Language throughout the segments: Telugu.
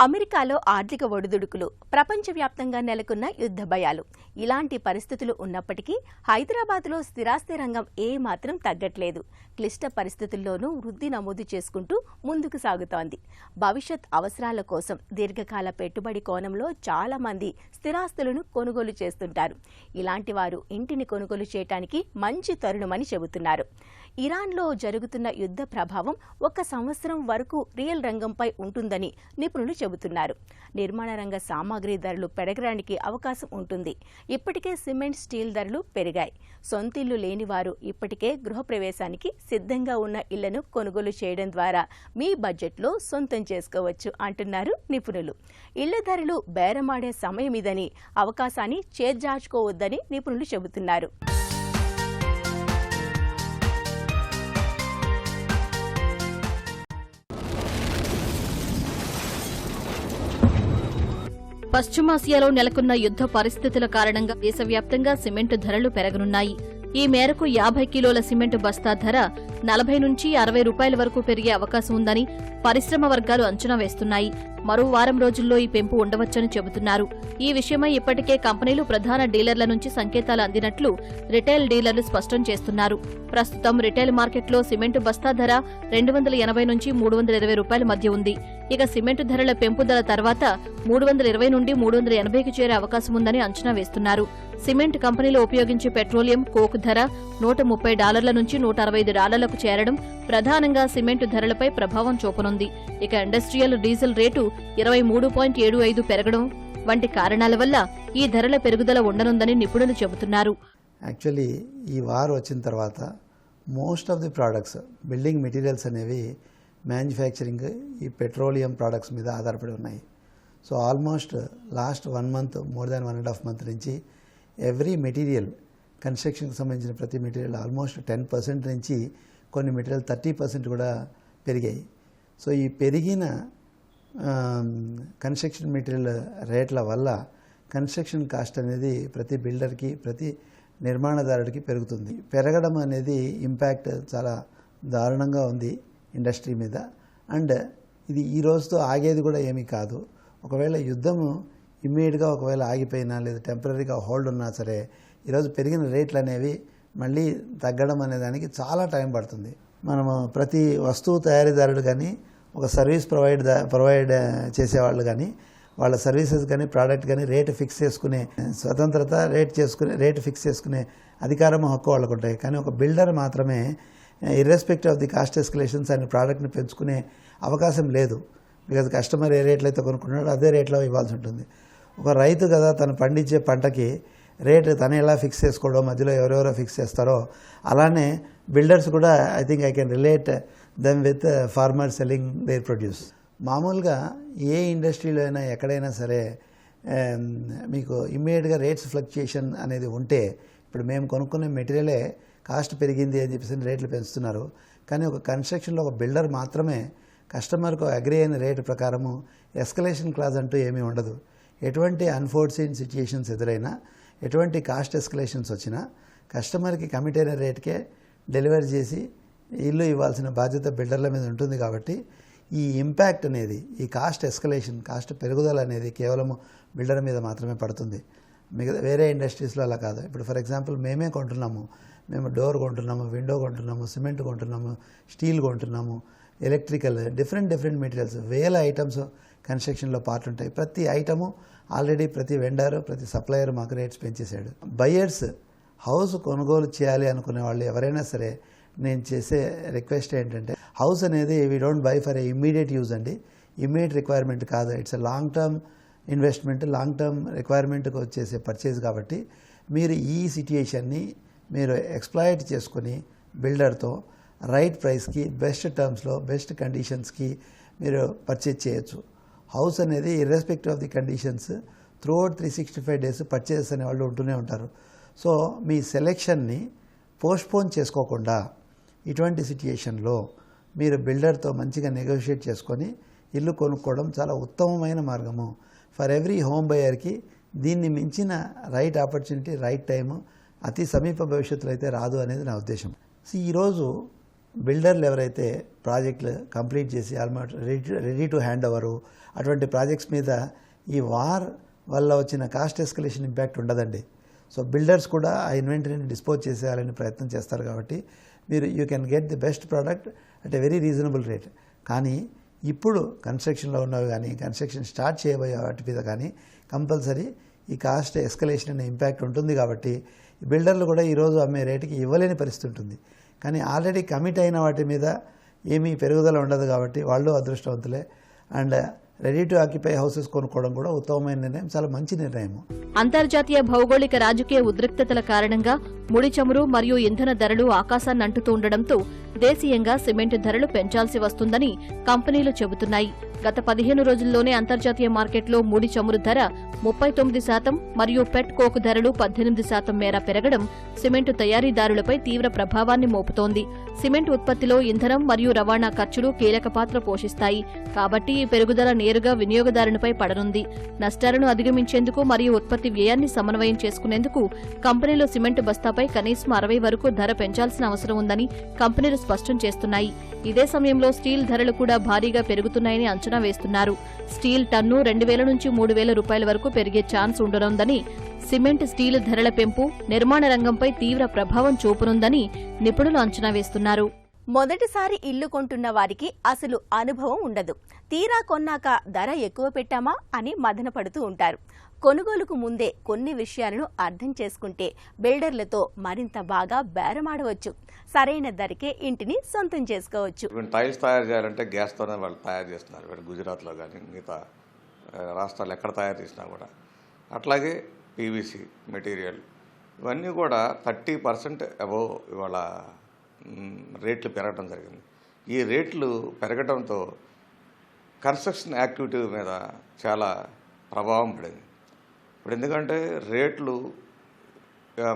అమెరికాలో ఆర్థిక ఒడిదుడుకులు, ప్రపంచవ్యాప్తంగా నెలకొన్న యుద్ధ భయాలు ఇలాంటి పరిస్థితులు ఉన్నప్పటికీ హైదరాబాద్లో స్థిరాస్తి రంగం ఏమాత్రం తగ్గట్లేదు. క్లిష్ట పరిస్థితుల్లోనూ వృద్ధి నమోదు చేసుకుంటూ ముందుకు సాగుతోంది. భవిష్యత్ అవసరాల కోసం దీర్ఘకాల పెట్టుబడి కోణంలో చాలా మంది స్థిరాస్తులను కొనుగోలు చేస్తుంటారు. ఇలాంటి వారు ఇంటిని కొనుగోలు చేయడానికి మంచి తరుణమని చెబుతున్నారు. ఇరాన్లో జరుగుతున్న యుద్ధ ప్రభావం 1 సంవత్సరం వరకు రియల్ రంగంపై ఉంటుందని నిపుణులు చెబుతున్నారు. నిర్మాణ రంగ సామాగ్రి ధరలు పెరగడానికి అవకాశం ఉంటుంది. ఇప్పటికే సిమెంట్, స్టీల్ ధరలు పెరిగాయి. సొంతిల్లు లేని వారు ఇప్పటికే గృహప్రవేశానికి సిద్ధంగా ఉన్న ఇళ్లను కొనుగోలు చేయడం ద్వారా మీ బడ్జెట్లో సొంతం చేసుకోవచ్చు అంటున్నారు నిపుణులు. ఇళ్ల ధరలు బేరమాడే సమయం ఇదని, అవకాశాన్ని చేజార్చుకోవద్దని నిపుణులు చెబుతున్నారు. పశ్చిమాసియాలో నెలకొన్న యుద్ధ పరిస్థితుల కారణంగా దేశవ్యాప్తంగా సిమెంటు ధరలు పెరగనున్నాయి. ఈ మేరకు 50 కిలోల సిమెంటు బస్తా ధర 40 నుంచి 60 రూపాయల వరకు పెరిగే అవకాశం ఉందని పరిశ్రమ వర్గాలు అంచనా వేస్తున్నాయి. మరో వారం రోజుల్లో ఈ పెంపు ఉండవచ్చని చెబుతున్నారు. ఈ విషయమై ఇప్పటికే కంపెనీలు ప్రధాన డీలర్ల నుంచి సంకేతాలు అందినట్లు రిటైల్ డీలర్లు స్పష్టం చేస్తున్నారు. ప్రస్తుతం రిటైల్ మార్కెట్లో సిమెంటు బస్తా ధర 280 నుంచి 320 రూపాయల మధ్య ఉంది. ఇక సిమెంటు ధరల పెంపుదల తర్వాత 320 నుండి 380కి చేరే అవకాశం ఉందని అంచనా వేస్తున్నారు. సిమెంట్ కంపెనీలు ఉపయోగించే పెట్రోలియం, కోక్ ధర $130 నుంచి $165కు చేరడం ప్రధానంగా సిమెంటు ధరలపై ప్రభావం చూపనుంది. ఇక ఇండస్ట్రియల్ డీజిల్ రేటు 23.75 పెరగడం వంటి కారణాల వల్ల ఈ ధరల పెరుగుదల ఉండనుందని నిపుణులు చెబుతున్నారు. యాక్చువల్లీ ఈ వార్ వచ్చిన తర్వాత most of the products, building materials అనేవి మ్యానుఫ్యాక్చరింగ్ ఈ పెట్రోలియం ప్రోడక్ట్స్ మీద ఆధారపడి ఉన్నాయి. So almost last 1 month, more than 1.5 month నుంచి ఎవ్రీ మెటీరియల్, కన్స్ట్రక్షన్కి సంబంధించిన ప్రతి మెటీరియల్ ఆల్మోస్ట్ 10% నుంచి కొన్ని మెటీరియల్ 30% కూడా పెరిగాయి. సో ఈ పెరిగిన కన్స్ట్రక్షన్ మెటీరియల్ రేట్ల వల్ల కన్స్ట్రక్షన్ కాస్ట్ అనేది ప్రతి బిల్డర్కి, ప్రతి నిర్మాణదారుడికి పెరుగుతుంది. పెరగడం అనేది ఇంపాక్ట్ చాలా దారుణంగా ఉంది ఇండస్ట్రీ మీద. అండ్ ఇది ఈ రోజుతో ఆగేది కూడా ఏమీ కాదు. ఒకవేళ యుద్ధము ఇమ్మీడియట్గా ఒకవేళ ఆగిపోయినా లేదా టెంపరీగా హోల్డ్ ఉన్నా సరే ఈరోజు పెరిగిన రేట్లు అనేవి మళ్ళీ తగ్గడం అనే దానికి చాలా టైం పడుతుంది. మనము ప్రతి వస్తువు తయారీదారుడు కానీ, ఒక సర్వీస్ ప్రొవైడ్ చేసేవాళ్ళు కానీ, వాళ్ళ సర్వీసెస్ కానీ, ప్రోడక్ట్ కానీ రేటు ఫిక్స్ చేసుకునే స్వతంత్రత, రేటు ఫిక్స్ చేసుకునే అధికారం, హక్కు వాళ్ళకు ఉంటాయి. కానీ ఒక బిల్డర్ మాత్రమే irrespective of the cost escalations ఆయన ప్రోడక్ట్ని పెంచుకునే అవకాశం లేదు. బికాజ్ కస్టమర్ ఏ రేట్లో అయితే కొనుక్కున్నాడో అదే రేట్లో ఇవ్వాల్సి ఉంటుంది. ఒక రైతు కదా తను పండించే పంటకి రేటు తను ఎలా ఫిక్స్ చేసుకోవడం, మధ్యలో ఎవరెవరో ఫిక్స్ చేస్తారో అలానే బిల్డర్స్ కూడా I think I can relate them with farmer selling their produce. మామూలుగా ఏ ఇండస్ట్రీలో అయినా ఎక్కడైనా సరే మీకు ఇమ్మీడియట్గా రేట్స్ ఫ్లక్చుయేషన్ అనేది ఉంటే, ఇప్పుడు మేము కొనుక్కునే మెటీరియలే కాస్ట్ పెరిగింది అని చెప్పేసి రేట్లు పెంచుతున్నారు. కానీ ఒక కన్స్ట్రక్షన్లో ఒక బిల్డర్ మాత్రమే కస్టమర్కు అగ్రీ అయిన రేటు ప్రకారము ఎస్కలేషన్ క్లాజ్ అంటూ ఏమీ ఉండదు. ఎటువంటి అన్ఫోర్సీన్ సిచ్యుయేషన్స్ ఎదురైనా, ఎటువంటి కాస్ట్ ఎస్కలేషన్స్ వచ్చినా కస్టమర్కి కమిట్ అయిన రేటుకే డెలివరీ చేసి ఇల్లు ఇవ్వాల్సిన బాధ్యత బిల్డర్ల మీద ఉంటుంది. కాబట్టి ఈ ఇంపాక్ట్ అనేది, ఈ కాస్ట్ ఎస్కలేషన్, కాస్ట్ పెరుగుదల అనేది కేవలం బిల్డర్ మీద మాత్రమే పడుతుంది. మిగతా వేరే ఇండస్ట్రీస్లో అలా కాదు. ఇప్పుడు ఫర్ ఎగ్జాంపుల్ మేమే కొంటున్నాము, మేము డోర్ కొంటున్నాము, విండో కొంటున్నాము, సిమెంట్ కొంటున్నాము, స్టీల్ కొంటున్నాము, ఎలక్ట్రికల్, డిఫరెంట్ మెటీరియల్స్, వేల ఐటమ్స్ కన్స్ట్రక్షన్లో పార్ట్ ఉంటాయి. ప్రతి ఐటము ఆల్రెడీ ప్రతి వెండర్, ప్రతి సప్లయర్ మాకు రేట్స్ పెంచేశాడు. బయర్స్ హౌస్ కొనుగోలు చేయాలి అనుకునే వాళ్ళు ఎవరైనా సరే నేను చేసే రిక్వెస్ట్ ఏంటంటే, హౌస్ అనేది we don't buy for a immediate use అండి, ఇమ్మీడియట్ రిక్వైర్మెంట్ కాదు. It's a long term investment, long term రిక్వైర్మెంట్కి వచ్చేసే పర్చేజ్. కాబట్టి మీరు ఈ సిట్యుయేషన్ని మీరు ఎక్స్ప్లాయిట్ చేసుకుని బిల్డర్తో రైట్ ప్రైస్కి, బెస్ట్ టర్మ్స్లో, బెస్ట్ కండిషన్స్కి మీరు పర్చేజ్ చేయొచ్చు. హౌస్ అనేది irrespective of the conditions throughout 365 days purchases అనేవాళ్ళు ఉంటూనే ఉంటారు. సో మీ సెలెక్షన్ని పోస్ట్పోన్ చేసుకోకుండా ఇటువంటి సిట్యుయేషన్లో మీరు బిల్డర్తో మంచిగా నెగోషియేట్ చేసుకొని ఇల్లు కొనుక్కోవడం చాలా ఉత్తమమైన మార్గము. ఫర్ ఎవ్రీ హోమ్ బయర్కి దీన్ని మించిన రైట్ ఆపర్చునిటీ, రైట్ టైము అతి సమీప భవిష్యత్తులో అయితే రాదు అనేది నా ఉద్దేశం. ఈరోజు బిల్డర్లు ఎవరైతే ప్రాజెక్టులు కంప్లీట్ చేసి almost ready to hand over అటువంటి ప్రాజెక్ట్స్ మీద ఈ వార్ వల్ల వచ్చిన కాస్ట్ ఎస్కలేషన్ ఇంపాక్ట్ ఉండదండి. సో బిల్డర్స్ కూడా ఆ ఇన్వెంటరీని డిస్పోజ్ చేసేయాలని ప్రయత్నం చేస్తారు కాబట్టి you can get the best product at a very reasonable rate. కానీ ఇప్పుడు కన్స్ట్రక్షన్లో ఉన్నవి కానీ కన్స్ట్రక్షన్ స్టార్ట్ చేయబోయే వాటి మీద కానీ కంపల్సరీ ఈ కాస్ట్ ఎస్కలేషన్ అనే ఇంపాక్ట్ ఉంటుంది కాబట్టి బిల్డర్లు కూడా ఈరోజు అమ్మే రేటుకి ఇవ్వలేని పరిస్థితి ఉంటుంది. కానీ ఆల్రెడీ కమిట్ అయిన వాటి మీద ఏమీ పెరుగుదల ఉండదు కాబట్టి వాళ్ళు అదృష్టవంతులే. And ready to occupy houses కొనుక్కోవడం కూడా ఉత్తమమైన నిర్ణయం, చాలా మంచి నిర్ణయం. అంతర్జాతీయ భౌగోళిక రాజకీయ ఉద్రిక్తతల కారణంగా ముడి చమురు మరియు ఇంధన ధరలు ఆకాశాన్ని అంటుతూ ఉండడంతో దేశీయంగా సిమెంట్ ధరలు పెంచాల్సి వస్తుందని కంపెనీలు చెబుతున్నాయి. గత 15 రోజుల్లోనే అంతర్జాతీయ మార్కెట్లో ముడి చమురు ధర 39% మరియు పెట్ కోక్ ధరలు 18% మేర పెరగడం సిమెంటు తయారీదారులపై తీవ్ర ప్రభావాన్ని మోపుతోంది. సిమెంట్ ఉత్పత్తిలో ఇంధనం మరియు రవాణా ఖర్చులు కీలక పాత్ర పోషిస్తాయి కాబట్టి ఈ పెరుగుదల నేరుగా వినియోగదారునిపై పడనుంది. నష్టాలను అధిగమించేందుకు మరియు ఉత్పత్తి వ్యయాన్ని సమన్వయం చేసుకునేందుకు కంపెనీలు సిమెంట్ బస్తాపై కనీసం 60 వరకు ధర పెంచాల్సిన అవసరం ఉందని కంపెనీలు స్పష్టం చేస్తున్నాయి. ఇదే సమయంలో స్టీల్ ధరలు కూడా భారీగా పెరుగుతున్నాయని అంచనా వేస్తున్నారు. స్టీల్ టన్ను 2000 నుంచి 3000 రూపాయల వరకు పెరిగే ఛాన్స్ ఉండనుందని, సిమెంట్ స్టీల్ ధరల పెంపు నిర్మాణ రంగంపై తీవ్ర ప్రభావం చూపనుందని నిపుణులు అంచనా వేస్తున్నారు. మొదటిసారి ఇల్లు కొంటున్న వారికి అసలు అనుభవం ఉండదు. తీరా కొన్నాక ధర ఎక్కువ పెట్టామా అని మదన పడుతూ ఉంటారు. కొనుగోలుకు ముందే కొన్ని విషయాలను అర్థం చేసుకుంటే బిల్డర్లతో మరింత బాగా బేరమాడవచ్చు. సరైన ధరకే ఇంటిని సొంతం చేసుకోవచ్చు. టైల్స్ తయారు చేయాలంటే గ్యాస్తోనే వాళ్ళు తయారు చేస్తున్నారు. గుజరాత్లో కానీ మిగతా రాష్ట్రాలు ఎక్కడ తయారు చేసినా కూడా అట్లాగే పీవీసీ మెటీరియల్ ఇవన్నీ కూడా 30% అబోవ్ ఇవాళ రేట్లు పెరగడం జరిగింది. ఈ రేట్లు పెరగడంతో కన్స్ట్రక్షన్ యాక్టివిటీ మీద చాలా ప్రభావం పడింది. ఇప్పుడు ఎందుకంటే రేట్లు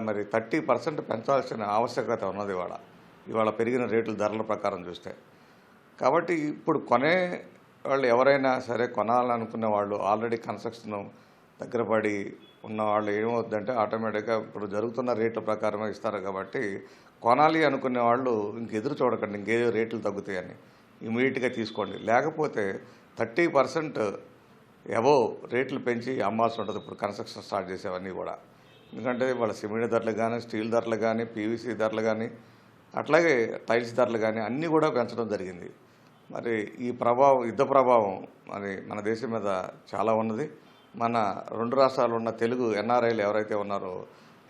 మరి 30% పెంచాల్సిన ఆవశ్యకత ఉన్నది ఇవాళ పెరిగిన రేట్లు ధరల ప్రకారం చూస్తే. కాబట్టి ఇప్పుడు కొనే వాళ్ళు ఎవరైనా సరే కొనాలనుకునే వాళ్ళు ఆల్రెడీ కన్స్ట్రక్షన్ దగ్గర పడి ఉన్న వాళ్ళు ఏమవుతుందంటే ఆటోమేటిక్గా ఇప్పుడు జరుగుతున్న రేట్ల ప్రకారమే ఇస్తారు కాబట్టి కొనాలి అనుకునే వాళ్ళు ఎదురు చూడకండి ఇంకేదో రేట్లు తగ్గుతాయని ఇమీడియట్గా తీసుకోండి. లేకపోతే 30% అబోవ్ రేట్లు పెంచి అమ్మాల్సి ఉంటుంది ఇప్పుడు కన్స్ట్రక్షన్ స్టార్ట్ చేసేవన్నీ కూడా. ఎందుకంటే వాళ్ళ సిమెంట్ ధరలు కానీ స్టీల్ ధరలు కానీ పీవీసీ ధరలు కానీ అట్లాగే టైల్స్ ధరలు కానీ అన్నీ కూడా పెంచడం జరిగింది. మరి ఈ యుద్ధ ప్రభావం మరి మన దేశం మీద చాలా ఉన్నది. మన 2 రాష్ట్రాలు ఉన్న తెలుగు ఎన్ఆర్ఐలు ఎవరైతే ఉన్నారో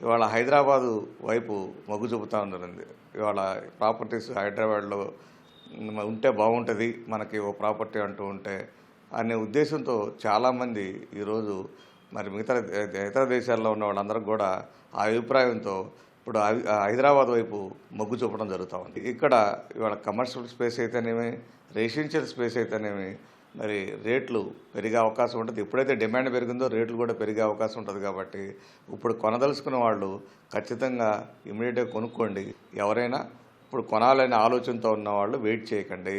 ఇవాళ హైదరాబాదు వైపు మొగ్గు చూపుతూ ఉంటుంది. ఇవాళ ప్రాపర్టీస్ హైదరాబాద్లో ఉంటే బాగుంటుంది మనకి ఓ ప్రాపర్టీ అంటూ ఉంటే అనే ఉద్దేశంతో చాలామంది ఈరోజు మరి మిగతా ఇతర దేశాల్లో ఉన్న వాళ్ళందరూ కూడా ఆ అభిప్రాయంతో ఇప్పుడు హైదరాబాద్ వైపు మొగ్గు చూపడం జరుగుతూ ఉంది. ఇక్కడ ఇవాళ కమర్షియల్ స్పేస్ అయితేనేమి రెసిడెన్షియల్ స్పేస్ అయితేనేమి మరి రేట్లు పెరిగే అవకాశం ఉంటుంది. ఎప్పుడైతే డిమాండ్ పెరిగిందో రేట్లు కూడా పెరిగే అవకాశం ఉంటుంది. కాబట్టి ఇప్పుడు కొనదలుచుకున్న వాళ్ళు ఖచ్చితంగా ఇమీడియట్గా కొనుక్కోండి. ఎవరైనా ఇప్పుడు కొనాలనే ఆలోచనతో ఉన్న వాళ్ళు వెయిట్ చేయకండి.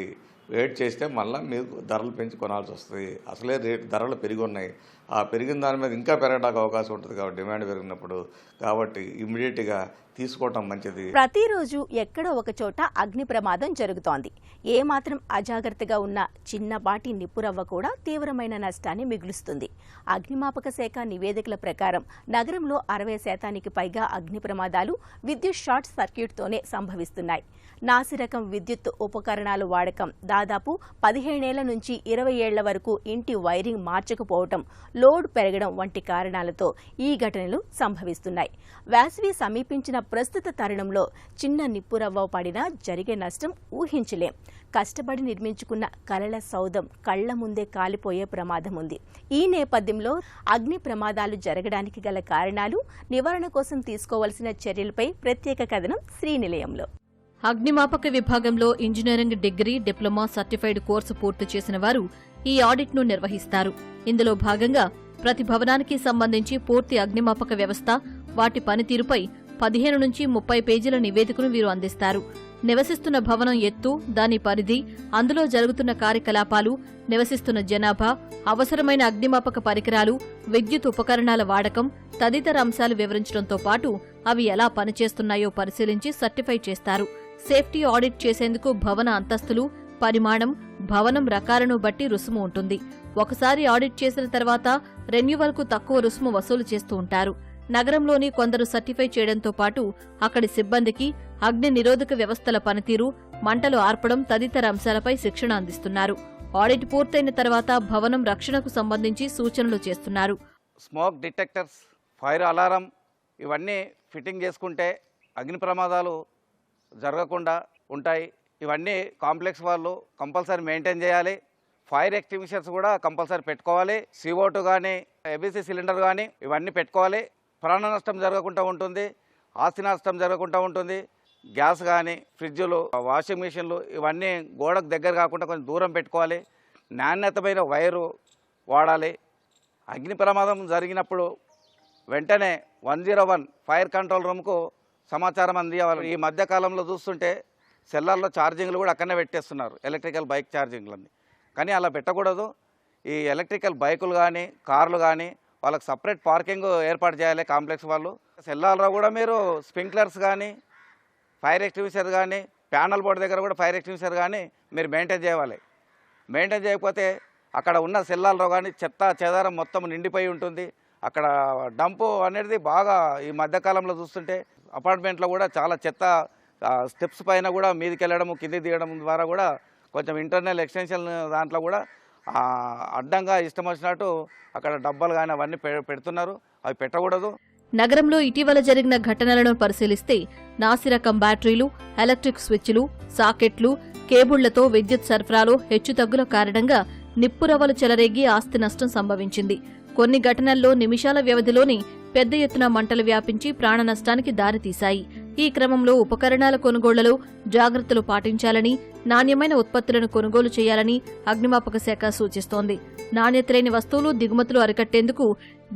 వెయిట్ చేస్తే మళ్ళీ మీకు ధరలు పెంచి కొనాల్సి వస్తుంది. అసలే ధరలు పెరిగి ఉన్నాయి. ఆ పెరిగిన దాని మీద ఇంకా పెరగడానికి అవకాశం ఉంటుంది కాబట్టి డిమాండ్ పెరిగినప్పుడు కాబట్టి ఇమ్మీడియట్గా తీసుకోవటం మంచిది. ప్రతిరోజు ఎక్కడో ఒక చోట అగ్ని ప్రమాదం జరుగుతోంది. ఏమాత్రం అజాగ్రత్తగా ఉన్న చిన్నపాటి నిప్పురవ్వ కూడా తీవ్రమైన నష్టాన్ని మిగులుస్తుంది. అగ్నిమాపక శాఖ నివేదికల ప్రకారం నగరంలో 60% పైగా అగ్ని ప్రమాదాలు విద్యుత్ షార్ట్ సర్క్యూట్తోనే సంభవిస్తున్నాయి. నాసిరకం విద్యుత్ ఉపకరణాల వాడకం, దాదాపు 15 ఏళ్ల నుంచి 20 ఏళ్ల వరకు ఇంటి వైరింగ్ మార్చకపోవటం, లోడ్ పెరగడం వంటి కారణాలతో ఈ ఘటనలు సంభవిస్తున్నాయి. వేసవి సమీపించిన ప్రస్తుత తరుణంలో చిన్న నిప్పురవ్వ పడినా జరిగే నష్టం ఊహించలేం. కష్టపడి నిర్మించుకున్న కలల సౌధం కళ్ల ముందే కాలిపోయే ప్రమాదం ఉంది. ఈ నేపథ్యంలో అగ్ని ప్రమాదాలు జరగడానికి గల కారణాలు, నివారణ కోసం తీసుకోవాల్సిన చర్యలపై ప్రత్యేక కథనం శ్రీనిలయంలో. అగ్నిమాపక విభాగంలో engineering degree, diploma certified course పూర్తి చేసిన వారు ఈ ఆడిట్ను నిర్వహిస్తారు. ఇందులో భాగంగా ప్రతి భవనానికి సంబంధించి పూర్తి అగ్నిమాపక వ్యవస్థ, వాటి పనితీరుపై 15 నుంచి 30 పేజీల నివేదికను వీరు అందిస్తారు. నివసిస్తున్న భవనం ఎత్తు, దాని పరిధి, అందులో జరుగుతున్న కార్యకలాపాలు, నివసిస్తున్న జనాభా, అవసరమైన అగ్నిమాపక పరికరాలు, విద్యుత్ ఉపకరణాల వాడకం తదితర అంశాలు వివరించడంతో పాటు అవి ఎలా పనిచేస్తున్నాయో పరిశీలించి సర్టిఫై చేస్తారు. సేఫ్టీ ఆడిట్ చేసేందుకు భవన అంతస్తులు, పరిమాణం, భవనం రకాలను బట్టి రుసుము ఉంటుంది. ఒకసారి ఆడిట్ చేసిన తర్వాత రెన్యువల్కు తక్కువ రుసుము వసూలు చేస్తూ ఉంటారు. నగరంలోని కొందరు సర్టిఫై చేయడంతో పాటు అక్కడి సిబ్బందికి అగ్ని నిరోధక వ్యవస్థల పనితీరు, మంటలు ఆర్పడం తదితర అంశాలపై శిక్షణ అందిస్తున్నారు. ఆడిట్ పూర్తయిన తర్వాత భవనం రక్షణకు సంబంధించి సూచనలు చేస్తున్నారు. స్మోక్ డిటెక్టర్స్, ఫైర్ అలారం ఇవన్నీ ఫిట్టింగ్ చేసుకుంటే అగ్ని ప్రమాదాలు జరగకుండా ఉంటాయి. ఇవన్నీ కాంప్లెక్స్ వాళ్ళు కంపల్సరీ మెయింటైన్ చేయాలి. ఫైర్ ఎక్స్టింగ్విషర్స్ కూడా కంపల్సరీ పెట్టుకోవాలి. CO2 కానీ, ABC సిలిండర్ కానీ ఇవన్నీ పెట్టుకోవాలి. ప్రాణ నష్టం జరగకుండా ఉంటుంది, ఆస్తి నష్టం జరగకుండా ఉంటుంది. గ్యాస్ కానీ, ఫ్రిడ్జులు, వాషింగ్ మిషన్లు ఇవన్నీ గోడకు దగ్గర కాకుండా కొంచెం దూరం పెట్టుకోవాలి. నాణ్యతమైన వైరు వాడాలి. అగ్ని ప్రమాదం జరిగినప్పుడు వెంటనే 101 ఫైర్ కంట్రోల్ రూమ్కు సమాచారం అందించాలి. ఈ మధ్యకాలంలో చూస్తుంటే సెల్లర్లో ఛార్జింగ్లు కూడా అక్కడనే పెట్టేస్తున్నారు, ఎలక్ట్రికల్ బైక్ ఛార్జింగ్లన్నీ. కానీ అలా పెట్టకూడదు. ఈ ఎలక్ట్రికల్ బైకులు కానీ, కార్లు కానీ వాళ్ళకి సపరేట్ పార్కింగ్ ఏర్పాటు చేయాలి కాంప్లెక్స్ వాళ్ళు. సెల్లార్లో కూడా మీరు స్ప్రింక్లర్స్ కానీ, ఫైర్ ఎక్స్టింగ్విషర్ కానీ, ప్యానల్ బోర్డు దగ్గర కూడా ఫైర్ ఎక్స్టింగ్విషర్ కానీ మీరు మెయింటైన్ చేయాలి. మెయింటైన్ చేయకపోతే అక్కడ ఉన్న సెల్లాల్లో కానీ చెత్త చెదారం మొత్తం నిండిపోయి ఉంటుంది. అక్కడ డంపు అనేది బాగా ఈ మధ్యకాలంలో చూస్తుంటే అపార్ట్మెంట్లో కూడా చాలా చెత్త స్టెప్స్ పైన కూడా మీదికి వెళ్ళడం, కిందికి దిగడం ద్వారా కూడా కొంచెం ఇంటర్నల్ ఎక్స్టెన్షన్ దాంట్లో కూడా అడ్డంగా ఇష్టం వచ్చినట్టు అక్కడ డబ్బాలు కానీ అవన్నీ పెడుతున్నారు. అవి పెట్టకూడదు. నగరంలో ఇటీవల జరిగిన ఘటనలను పరిశీలిస్తే నాసిరకం బ్యాటరీలు, ఎలక్ట్రిక్ స్విచ్లు, సాకెట్లు, కేబుళ్లతో విద్యుత్ సరఫరాలో హెచ్చుతగ్గుల కారణంగా నిప్పురవ్వలు చెలరేగి ఆస్తి నష్టం సంభవించింది. కొన్ని ఘటనల్లో నిమిషాల వ్యవధిలోనే పెద్ద ఎత్తున మంటలు వ్యాపించి ప్రాణ నష్టానికి దారితీశాయి. ఈ క్రమంలో ఉపకరణాల కొనుగోళ్లలో జాగ్రత్తలు పాటించాలని, నాణ్యమైన ఉత్పత్తులను కొనుగోలు చేయాలని అగ్నిమాపక శాఖ సూచిస్తోంది. నాణ్యత లేని వస్తువులు దిగుమతులు అరికట్టేందుకు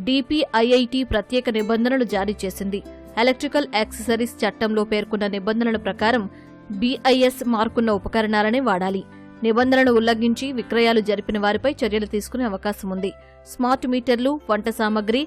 DPIIT ప్రత్యేక నిబంధనలు జారీ చేసింది. ఎలక్ట్రికల్ యాక్సెసరీస్ చట్టంలో పేర్కొన్న నిబంధనల ప్రకారం BIS మార్కున్న ఉపకరణాలనే వాడాలి. నిబంధనలను ఉల్లంఘించి విక్రయాలు జరిపిన వారిపై చర్యలు తీసుకునే అవకాశం ఉంది. స్మార్ట్ మీటర్లు, వంట సామగ్రి,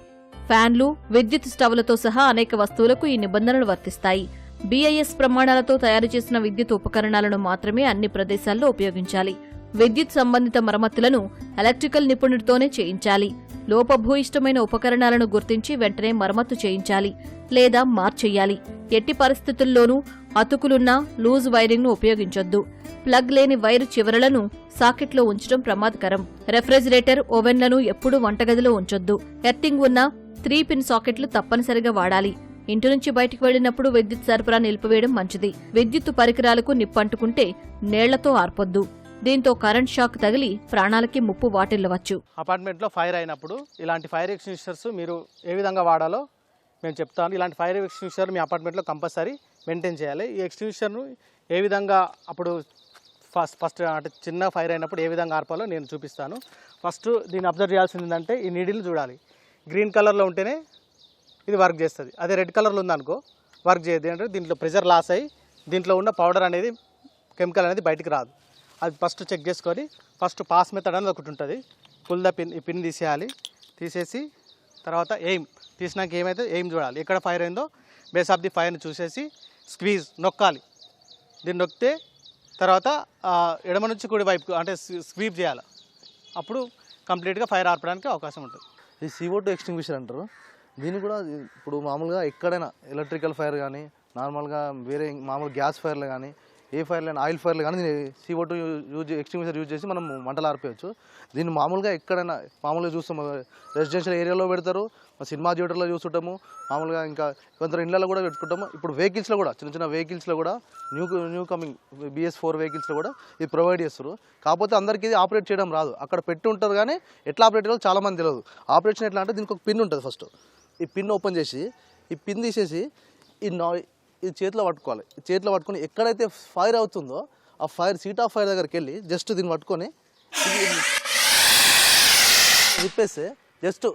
ఫ్యాన్లు, విద్యుత్ స్టవ్లతో సహా అనేక వస్తువులకు ఈ నిబంధనలు వర్తిస్తాయి. BIS ప్రమాణాలతో తయారు చేసిన విద్యుత్ ఉపకరణాలను మాత్రమే అన్ని ప్రదేశాల్లో ఉపయోగించాలి. విద్యుత్ సంబంధిత మరమ్మతులను ఎలక్ట్రికల్ నిపుణుడితోనే చేయించాలి. లోపభూయిష్టమైన ఉపకరణాలను గుర్తించి వెంటనే మరమ్మతు చేయించాలి లేదా మార్చెయ్యాలి. ఎట్టి పరిస్థితుల్లోనూ అతుకులున్న లూజ్ వైరింగ్ను ఉపయోగించొద్దు. ప్లగ్ లేని వైరు చివరలను సాకెట్లో ఉంచడం ప్రమాదకరం. రెఫ్రిజిరేటర్, ఓవెన్లను ఎప్పుడూ వంటగదిలో ఉంచొద్దు. ఎర్తింగ్ ఉన్న 3-పిన్ సాకెట్లు తప్పనిసరిగా వాడాలి. ఇంటి నుంచి బయటికి వెళ్లినప్పుడు విద్యుత్ సరఫరా నిలిపివేయడం మంచిది. విద్యుత్ పరికరాలకు నిప్పంటుకుంటే నీళ్లతో ఆర్పొద్దు. దీంతో కరెంట్ షాక్ తగిలి ప్రాణాలకి ముప్పు వాటిల్లవచ్చు. అపార్ట్మెంట్లో ఫైర్ అయినప్పుడు ఇలాంటి ఫైర్ ఎక్స్టింగ్విషర్స్ మీరు ఏ విధంగా వాడాలో మేము చెప్తాను. ఇలాంటి ఫైర్ ఎక్స్టింగ్విషర్ మీ అపార్ట్మెంట్లో కంపల్సరీ మెయింటైన్ చేయాలి. ఈ ఎక్స్టింగ్విషర్ను ఏ విధంగా అప్పుడు ఫస్ట్ అంటే చిన్న ఫైర్ అయినప్పుడు ఏ విధంగా ఆర్పాలో నేను చూపిస్తాను. ఫస్ట్ దీన్ని అబ్జర్వ్ చేయాల్సింది ఏంటంటే ఈ నీడిల్ని చూడాలి. గ్రీన్ కలర్లో ఉంటేనే ఇది వర్క్ చేస్తుంది. అదే రెడ్ కలర్లో ఉందనుకో వర్క్ చేయదు. అంటే దీంట్లో ప్రెషర్ లాస్ అయ్యి దీంట్లో ఉన్న పౌడర్ అనేది, కెమికల్ అనేది బయటికి రాదు. అది ఫస్ట్ చెక్ చేసుకొని ఫస్ట్ పాస్ మెథడ్ అనేది ఒకటి ఉంటుంది. పుల్ ద పిన్, ఈ పిన్ తీసేయాలి. తీసేసి తర్వాత ఎయిమ్ తీసినాక ఏమైతే ఎయిమ్ చూడాలి. ఎక్కడ ఫైర్ అయిందో బేస్ ఆఫ్ ది ఫైర్ని చూసేసి స్క్వీజ్ నొక్కాలి. దీన్ని నొక్కితే తర్వాత ఎడమ నుంచి కుడి వైపు అంటే స్వీప్ చేయాలి. అప్పుడు కంప్లీట్గా ఫైర్ ఆర్పడానికి అవకాశం ఉంటుంది. ఈ CO2 ఎక్స్టింగ్విషర్ అంటారు. దీన్ని కూడా ఇప్పుడు మామూలుగా ఎక్కడైనా ఎలక్ట్రికల్ ఫైర్ కానీ, నార్మల్గా వేరే మామూలు గ్యాస్ ఫైర్లు కానీ, ఏ ఫైర్లు అయినా ఆయిల్ ఫైర్లు కానీ CO2 ఎక్స్టింగ్విషర్ యూజ్ చేసి మనం మంటలు ఆర్పేయచ్చు. దీన్ని మామూలుగా ఎక్కడైనా మామూలుగా చూస్తాము, రెసిడెన్షియల్ ఏరియాలో పెడతారు, సినిమా థియేటర్లో చూస్తుంటాము, మామూలుగా ఇంకా కొందరు ఇళ్లలో కూడా పెట్టుకుంటాము. ఇప్పుడు వెహికల్స్లో కూడా చిన్న చిన్న వెహికల్స్లో కూడా న్యూ కమింగ్ BS4 వెహికల్స్లో కూడా ఇది ప్రొవైడ్ చేస్తారు. కాకపోతే అందరికీ ఇది ఆపరేట్ చేయడం రాదు. అక్కడ పెట్టి ఉంటుంది కానీ ఎట్లా ఆపరేట్ చేయాలో చాలామంది తెలియదు. ఆపరేషన్ ఎట్లా అంటే దీనికి ఒక పిన్ ఉంటుంది. ఫస్ట్ ఈ పిన్ ఓపెన్ చేసి ఈ పిన్ తీసేసి ఇది చేతిలో పట్టుకోవాలి. చేతిలో పట్టుకొని ఎక్కడైతే ఫైర్ అవుతుందో ఆ ఫైర్ సీట్ ఆఫ్ ఫైర్ దగ్గరికి వెళ్ళి జస్ట్ దీన్ని పట్టుకొని విప్పేస్తే జస్ట్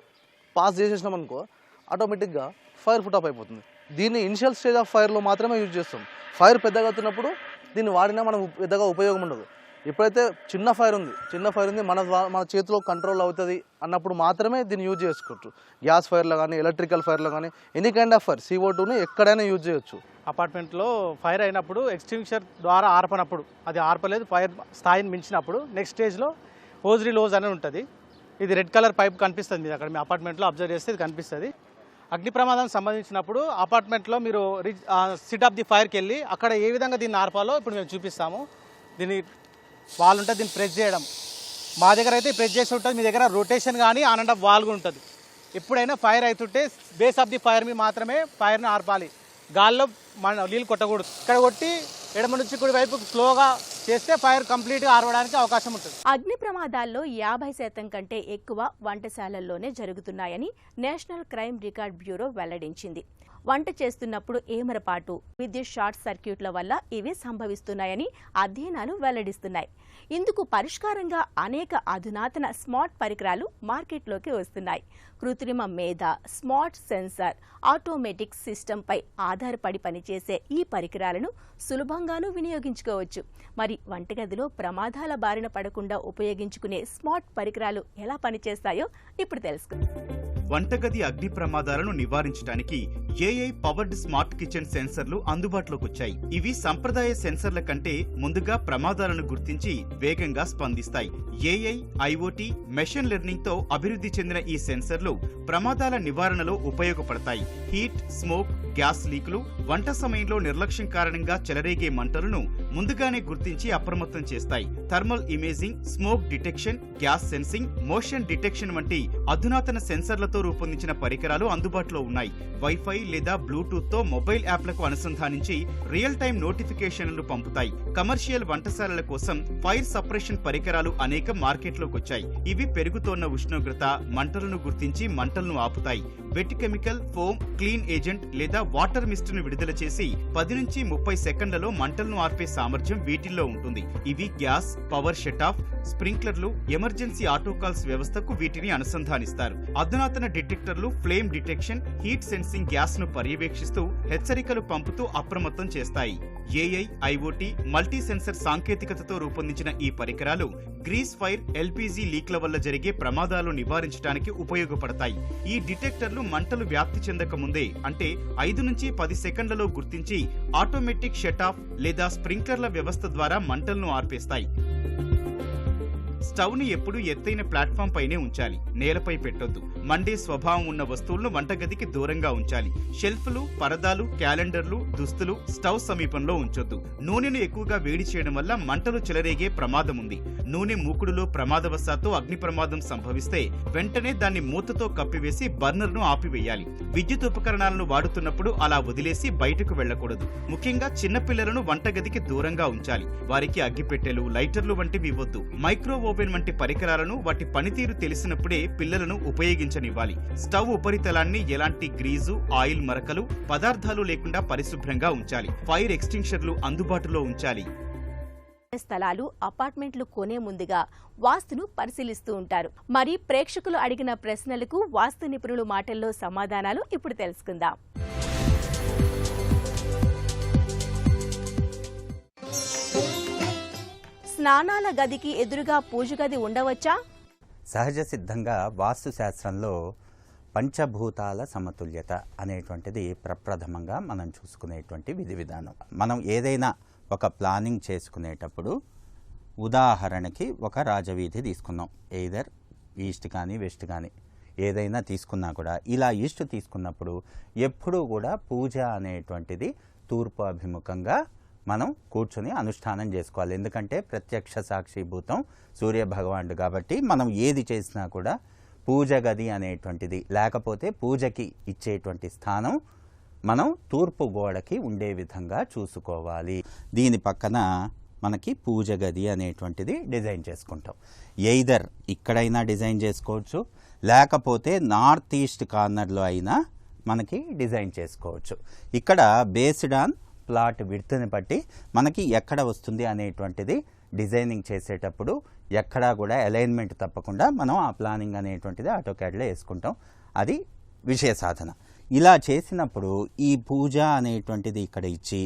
పాస్ చేసేసినాం అనుకో ఆటోమేటిక్గా ఫైర్ ఫుట్ ఆఫ్ అయిపోతుంది. దీన్ని ఇనిషియల్ స్టేజ్ ఆఫ్ ఫైర్లో మాత్రమే యూజ్ చేస్తాం. ఫైర్ పెద్దగా అవుతున్నప్పుడు దీన్ని వాడినా మనం పెద్దగా ఉపయోగం ఉండదు. ఎప్పుడైతే చిన్న ఫైర్ ఉంది మన చేతిలో కంట్రోల్ అవుతుంది అన్నప్పుడు మాత్రమే దీన్ని యూజ్ చేసుకోవచ్చు. గ్యాస్ ఫైర్లో కానీ, ఎలక్ట్రికల్ ఫైర్లో కానీ, ఎనీ కైండ్ ఆఫ్ ఫైర్ CO2ని ఎక్కడైనా యూజ్ చేయొచ్చు. అపార్ట్మెంట్లో ఫైర్ అయినప్పుడు ఎక్స్టింగ్విషర్ ద్వారా ఆర్పనప్పుడు, అది ఆర్పలేదు, ఫైర్ స్థాయిని మించినప్పుడు నెక్స్ట్ స్టేజ్లో హోజ్ రీలోజ్ అనేది ఉంటుంది. ఇది రెడ్ కలర్ పైప్ కనిపిస్తుంది మీరు అక్కడ మీ అపార్ట్మెంట్లో అబ్జర్వ్ చేస్తే ఇది కనిపిస్తుంది. అగ్ని ప్రమాదానికి సంబంధించినప్పుడు అపార్ట్మెంట్లో మీరు సిట్ ఆఫ్ ది ఫైర్కి వెళ్ళి అక్కడ ఏ విధంగా దీన్ని ఆర్పాలో ఇప్పుడు మేము చూపిస్తాము. దీన్ని వాల్ ఉంటుంది, దీన్ని ప్రెస్ చేయడం. మా దగ్గర అయితే ప్రెస్ చేసి ఉంటుంది, మీ దగ్గర రొటేషన్ కానీ ఆన్ అండ్ ఆఫ్ వాల్ కూడా ఉంటుంది. ఎప్పుడైనా ఫైర్ అవుతుంటే బేస్ ఆఫ్ ది ఫైర్ మీద మాత్రమే ఫైర్ని ఆర్పాలి, గాల్లో నీళ్ళు కొట్టకూడదు. ఇక్కడ కొట్టి ఎడమ నుంచి కుడి వైపు స్లోగా చేస్తే ఫైర్ కంప్లీట్గా ఆరవడానికి అవకాశం ఉంటుంది. అగ్ని ప్రమాదాల్లో 50% కంటే ఎక్కువ వంటశాలల్లోనే జరుగుతున్నాయని నేషనల్ క్రైమ్ రికార్డ్ బ్యూరో వెల్లడించింది. వంట చేస్తున్నప్పుడు ఏమరపాటు, విద్యుత్ షార్ట్ సర్క్యూట్ల వల్ల ఇవి సంభవిస్తున్నాయని అధ్యయనాలు వెల్లడిస్తున్నాయి. ఇందుకు పరిష్కారంగా అనేక అధునాతన స్మార్ట్ పరికరాలు మార్కెట్లోకి వస్తున్నాయి. కృత్రిమ మేధ, స్మార్ట్ సెన్సార్, ఆటోమేటిక్ సిస్టంపై ఆధారపడి పనిచేసే ఈ పరికరాలను సులభంగానూ వినియోగించుకోవచ్చు. మరి వంటగదిలో ప్రమాదాల బారిన పడకుండా ఉపయోగించుకునే స్మార్ట్ పరికరాలు ఎలా పనిచేస్తాయో ఇప్పుడు తెలుసుకుందాం. వంటగది అగ్ని ప్రమాదాలను నివారించడానికి ఏఐ పవర్డ్ స్మార్ట్ కిచెన్ సెన్సర్లు అందుబాటులోకి వచ్చాయి. ఇవి సంప్రదాయ సెన్సర్ల కంటే ముందుగా ప్రమాదాలను గుర్తించి వేగంగా స్పందిస్తాయి. ఏఐ, ఐఓటీ, మెషిన్ లెర్నింగ్ తో అభివృద్ధి చెందిన ఈ సెన్సర్లు ప్రమాదాల నివారణలో ఉపయోగపడతాయి. హీట్, స్మోక్, గ్యాస్ లీకులు, వంట సమయంలో నిర్లక్ష్యం కారణంగా చెలరేగే మంటలను ముందుగానే గుర్తించి అప్రమత్తం చేస్తాయి. Thermal imaging, smoke detection, gas sensing, motion detection వంటి అధునాతన సెన్సర్లతో రూపొందించిన పరికరాలు అందుబాటులో ఉన్నాయి. వైఫై లేదా బ్లూటూత్ తో మొబైల్ యాప్లకు అనుసంధానించి రియల్ టైం నోటిఫికేషన్లు పంపుతాయి. కమర్షియల్ వంటశాలల కోసం ఫైర్ సపరేషన్ పరికరాలు అనేక మార్కెట్లోకి వచ్చాయి. ఇవి పెరుగుతోన్న ఉష్ణోగ్రత, మంటలను గుర్తించి మంటలను ఆపుతాయి. Wet chemical, foam, clean agent లేదా వాటర్ మిస్ట్ ను విడుదల చేసి 10 నుంచి 30 సెకండ్లలో మంటలను ఆర్పే సామర్థ్యం వీటిల్లో ఉంటుంది. ఇవి గ్యాస్, పవర్ షట్ ఆఫ్, స్ప్రింక్లర్లు, ఎమర్జెన్సీ ఆటోకాల్స్ వ్యవస్థకు వీటిని అనుసంధానిస్తారు. అధునాతన డిటెక్టర్లు flame detection, heat sensing gas ను పర్యవేక్షిస్తూ హెచ్చరికలు పంపుతూ అప్రమత్తం చేస్తాయి. ఏఐ, ఐఓటీ, మల్టీ సెన్సర్ సాంకేతికతతో రూపొందించిన ఈ పరికరాలు గ్రీస్ ఫైర్, ఎల్పీజీ లీక్ల వల్ల జరిగే ప్రమాదాలు నివారించడానికి ఉపయోగపడతాయి. ఈ డిటెక్టర్లు మంటలు వ్యాప్తి చెందక ముందే, అంటే 5 నుంచి 10 సెకండ్లలో గుర్తించి ఆటోమేటిక్ షట్ ఆఫ్ లేదా స్ప్రింక్లర్ల వ్యవస్థ ద్వారా మంటలను ఆర్పేస్తాయి. స్టవ్ ని ఎప్పుడు ఎత్తైన ప్లాట్ఫామ్ పైనే ఉంచాలి, నేలపై పెట్టొద్దు. మండే స్వభావం ఉన్న వస్తువులను వంటగదికి దూరంగా ఉంచాలి. షెల్ఫ్లు, పరదాలు, క్యాలెండర్లు, దుస్తులు స్టవ్ సమీపంలో ఉంచొద్దు. నూనెను ఎక్కువగా వేడి చేయడం వల్ల మంటలు చెలరేగే ప్రమాదం ఉంది. నూనె మూకుడులో ప్రమాదవశాత్తు అగ్ని ప్రమాదం సంభవిస్తే వెంటనే దాన్ని మూతతో కప్పివేసి బర్నర్ను ఆపివేయాలి. విద్యుత్ ఉపకరణాలను వాడుతున్నప్పుడు అలా వదిలేసి బయటకు వెళ్లకూడదు. ముఖ్యంగా చిన్నపిల్లలను వంటగదికి దూరంగా ఉంచాలి. వారికి అగ్గిపెట్టెలు, లైటర్లు వంటివి ఇవ్వొద్దు. మైక్రో ఓవెన్ వంటి పరికరాలను వాటి పనితీరు తెలిసినప్పుడే పిల్లలను ఉపయోగించనివ్వాలి. స్టవ్ ఉపరితలాన్ని ఎలాంటి గ్రీజు, ఆయిల్ మరకలు, పదార్థాలు లేకుండా పరిశుభ్రంగా ఉంచాలి. ఫైర్ ఎక్స్టింగ్విషర్లు అందుబాటులో ఉంచాలి. స్థలాలు, అపార్ట్మెంట్లు కొనే ముందుగా వాస్తును పరిశీలిస్తూ ఉంటారు. మరి ప్రేక్షకులు అడిగిన ప్రశ్నలకు వాస్తు నిపుణుల మాటల్లో సమాధానాలు ఇప్పుడు తెలుసుకుందాం. స్నానాల గదికి ఎదురుగా పూజ గది ఉండవచ్చా? సహజ సిద్ధంగా వాస్తు శాస్త్రంలో పంచభూతాల సమతుల్యత అనేటువంటిది ప్రప్రథమంగా మనం చూసుకునేటువంటి విధి విధానం. మనం ఏదైనా ఒక ప్లానింగ్ చేసుకునేటప్పుడు ఉదాహరణకి ఒక రాజవీధి తీసుకున్నాం, ఎయిదర్ ఈస్ట్ కానీ వెస్ట్ కానీ ఏదైనా తీసుకున్నా కూడా, ఇలా ఈస్ట్ తీసుకున్నప్పుడు ఎప్పుడూ కూడా పూజ అనేటువంటిది తూర్పు అభిముఖంగా మనం కూర్చొని అనుష్ఠానం చేసుకోవాలి. ఎందుకంటే ప్రత్యక్ష సాక్షిభూతం సూర్యభగవానుడు కాబట్టి మనం ఏది చేసినా కూడా పూజ గది అనేటువంటిది, లేకపోతే పూజకి ఇచ్చేటువంటి స్థానం మనం తూర్పు గోడకి ఉండే విధంగా చూసుకోవాలి. దీని పక్కన మనకి పూజ గది అనేటువంటిది డిజైన్ చేసుకుంటాం. ఎయిదర్ ఇక్కడైనా డిజైన్ చేసుకోవచ్చు, లేకపోతే నార్త్ ఈస్ట్ కార్నర్లో అయినా మనకి డిజైన్ చేసుకోవచ్చు. ఇక్కడ బేస్డ్ ఆన్ ప్లాట్ విడ్త్ని బట్టి మనకి ఎక్కడ వస్తుంది అనేటువంటిది డిజైనింగ్ చేసేటప్పుడు ఎక్కడా కూడా అలైన్మెంట్ తప్పకుండా మనం ఆ ప్లానింగ్ అనేటువంటిది ఆటోక్యాడ్లో వేసుకుంటాం. అది విషయ సాధన. ఇలా చేసినప్పుడు ఈ పూజ అనేటువంటిది ఇక్కడ ఇచ్చి,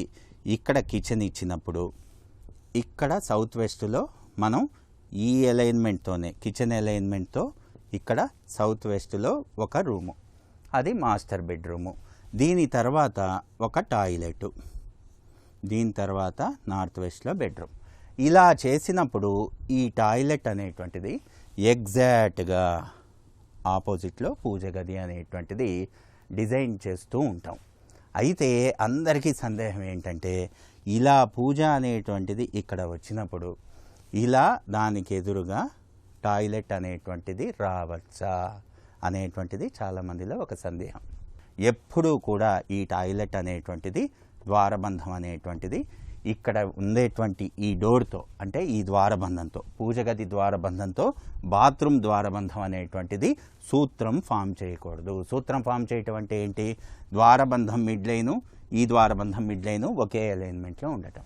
ఇక్కడ కిచెన్ ఇచ్చినప్పుడు ఇక్కడ సౌత్ వెస్ట్లో మనం ఈ అలైన్మెంట్తోనే, కిచెన్ అలైన్మెంట్తో ఇక్కడ సౌత్ వెస్ట్లో ఒక రూము, అది మాస్టర్ బెడ్రూము. దీని తర్వాత ఒక టాయిలెట్, దీని తర్వాత నార్త్ వెస్ట్లో బెడ్రూమ్. ఇలా చేసినప్పుడు ఈ టాయిలెట్ అనేటువంటిది ఎగ్జాక్ట్గా ఆపోజిట్లో పూజ గది అనేటువంటిది డిజైన్ చేస్తూ ఉంటాం. అయితే అందరికీ సందేహం ఏంటంటే ఇలా పూజ అనేటువంటిది ఇక్కడ వచ్చినప్పుడు ఇలా దానికి ఎదురుగా టాయిలెట్ అనేటువంటిది రావచ్చా అనేటువంటిది చాలామందిలో ఒక సందేహం. ఎప్పుడూ కూడా ఈ టాయిలెట్ అనేటువంటిది ద్వారబంధం అనేటువంటిది ఇక్కడ ఉండేటువంటి ఈ డోర్తో, అంటే ఈ ద్వారబంధంతో, పూజ గది ద్వారబంధంతో బాత్రూమ్ ద్వారబంధం అనేటువంటిది సూత్రం ఫామ్ చేయకూడదు. సూత్రం ఫామ్ చేయటం అంటే ఏంటి? ద్వారబంధం మిడ్ లైను, ఈ ద్వారబంధం మిడ్ లైను ఒకే అలైన్మెంట్లో ఉండటం.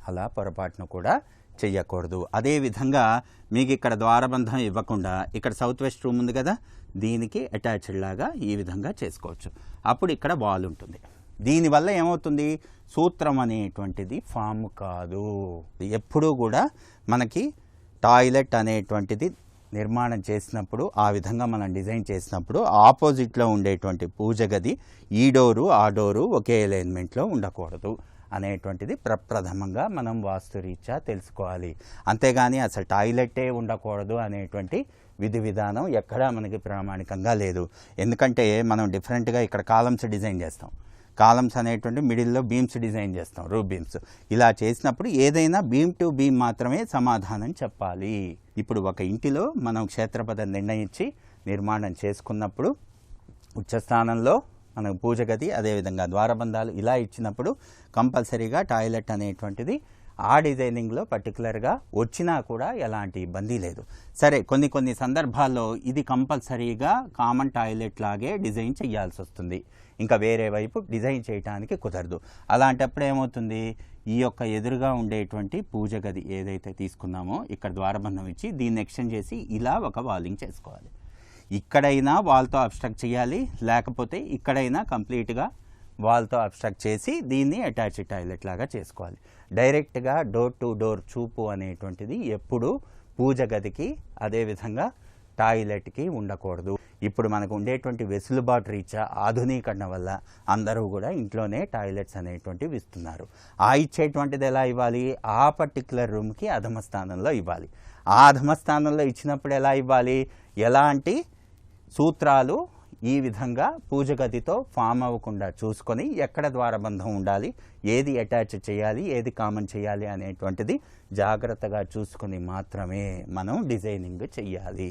అలా పొరపాటును కూడా చెయ్యకూడదు. అదేవిధంగా మీకు ఇక్కడ ద్వారబంధం ఇవ్వకుండా ఇక్కడ సౌత్ వెస్ట్ రూమ్ ఉంది కదా, దీనికి అటాచ్డ్ లాగా ఈ విధంగా చేసుకోవచ్చు. అప్పుడు ఇక్కడ వాల్ ఉంటుంది. దీనివల్ల ఏమవుతుంది? సూత్రం అనేటువంటిది ఫామ్ కాదు. ఎప్పుడూ కూడా మనకి టాయిలెట్ అనేటువంటిది నిర్మాణం చేసినప్పుడు, ఆ విధంగా మనం డిజైన్ చేసినప్పుడు ఆపోజిట్లో ఉండేటువంటి పూజ గది ఈ డోరు ఆ డోరు ఒకే అలైన్మెంట్లో ఉండకూడదు అనేటువంటిది ప్రప్రథమంగా మనం వాస్తురీత్యా తెలుసుకోవాలి. అంతేగాని అసలు టాయిలెట్టే ఉండకూడదు అనేటువంటి విధి విధానం ఎక్కడా మనకి ప్రామాణికంగా లేదు. ఎందుకంటే మనం డిఫరెంట్గా ఇక్కడ కాలమ్స్ డిజైన్ చేస్తాం. కాలమ్స్ అనేటువంటి మిడిల్లో బీమ్స్ డిజైన్ చేస్తాం, రూఫ్ బీమ్స్. ఇలా చేసినప్పుడు ఏదైనా బీమ్ టు బీమ్ మాత్రమే సమాధానం చెప్పాలి. ఇప్పుడు ఒక ఇంటిలో మనం క్షేత్రపథం నిర్ణయించి నిర్మాణం చేసుకున్నప్పుడు ఉచ్చస్థానంలో మనకు పూజ గది, అదేవిధంగా ద్వారబంధాలు ఇలా ఇచ్చినప్పుడు కంపల్సరీగా టాయిలెట్ అనేటువంటిది ఆ డిజైనింగ్లో పర్టికులర్గా వచ్చినా కూడా ఎలాంటి ఇబ్బంది లేదు. సరే, కొన్ని సందర్భాల్లో ఇది కంపల్సరీగా కామన్ టాయిలెట్ లాగే డిజైన్ చేయాల్సి వస్తుంది. ఇంకా వేరే వైపు డిజైన్ చేయడానికి కుదరదు. అలాంటప్పుడు ఏమవుతుంది? ఈ యొక్క ఎదురుగా ఉండేటువంటి పూజ గది ఏదైతే తీసుకున్నామో ఇక్కడ ద్వారబంధం ఇచ్చి దీన్ని ఎక్స్టెండ్ చేసి ఇలా ఒక వాలింగ్ చేసుకోవాలి. ఇక్కడైనా వాల్తో అబ్స్ట్రక్ట్ చేయాలి, లేకపోతే ఇక్కడైనా కంప్లీట్గా వాల్తో అబ్స్ట్రక్ట్ చేసి దీన్ని అటాచ్డ్ టాయిలెట్ లాగా చేసుకోవాలి. డైరెక్ట్గా డోర్ టు డోర్ చూపు అనేటువంటిది ఎప్పుడు పూజ గదికి అదేవిధంగా టాయిలెట్కి ఉండకూడదు. ఇప్పుడు మనకు ఉండేటువంటి వెసులుబాటు రీత్యా ఆధునీకరణ వల్ల అందరూ కూడా ఇంట్లోనే టాయిలెట్స్ అనేటువంటివి ఇస్తున్నారు. ఆ ఇచ్చేటువంటిది ఎలా ఇవ్వాలి? ఆ పర్టికులర్ రూమ్కి అధమ స్థానంలో ఇవ్వాలి. ఆ అధమ స్థానంలో ఇచ్చినప్పుడు ఎలా ఇవ్వాలి? ఎలాంటి సూత్రాలు ఈ విధంగా పూజ గదితో ఫామ్ అవ్వకుండా చూసుకొని ఎక్కడ ద్వారబంధం ఉండాలి, ఏది అటాచ్ చేయాలి, ఏది కామన్ చేయాలి అనేటువంటిది జాగ్రత్తగా చూసుకొని మాత్రమే మనం డిజైనింగ్ చెయ్యాలి.